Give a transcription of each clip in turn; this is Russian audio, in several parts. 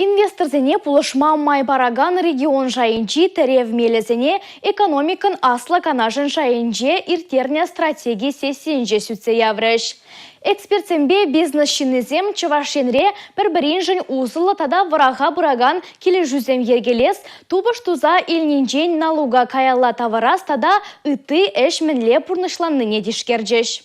Инвесторзене пулышма майбараган регион жайынчи теревмелезене экономикан асла канажын жайынче иртерне стратегия сессиинче сүтсе яврыш. Экспертсембе бизнес-шинезем чывашенре бір-бірінжін узылы тада вараға бұраган келі жүзем ергелес, тубыш туза илнинчен налуга каялла таварас тада ыты эшменле пурнышланныне дишкерджеш.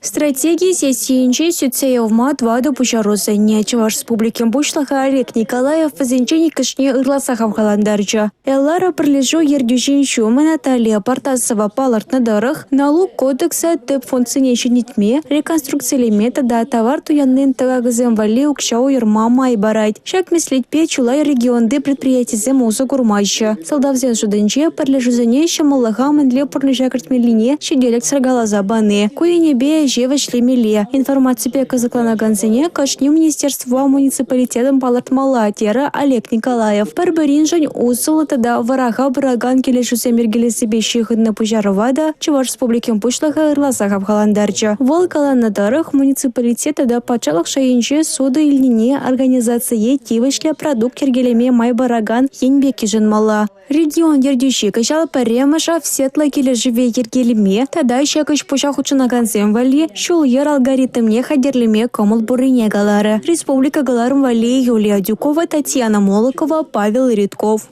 Стратегия сессиинче сүтсеевма двады пучарусыне Чуваш республикин бушлаха Олег Николаев вазенчени кышне ырласахам халандарча. Эллара прилежу ердюжин шума Наталья Партасова палартна дырых, налог кодекса тып функционечи нитме, реконструкции метода товар туяннын тагагызем вали укшау ермама и барать. Шак мислить пе чулай регионды предприятий земуза гурмайща. Солдавзен жуденче прилежу занеща малахамын для порнежакартми линии щеделек срагала забаны. Куенебе Жевач Лемеле. Информация пека заклана ганзине кашни министерства муниципалитетом Палатмала тера Олег Николаев. Парбаринжань узыл тада вараха браган келешу семергеле себе щихыдна пужаровада Чуваш республикин пушлаха ырласахав халандарча. Волкалан на дарах муниципалитета да пачалах шаинче сода ильнине организация тивышля продукт ергелеме майбараган енбеки женмала. Регион ердющий качал паремаша в светло кележиве ергелеме тада щекач пушах учинаган земвали шул ер алгоритмне хадерлеме комыл бурыне галары. Республика галарым вали Юлия Дюкова, Татьяна Молокова, Павел Редков.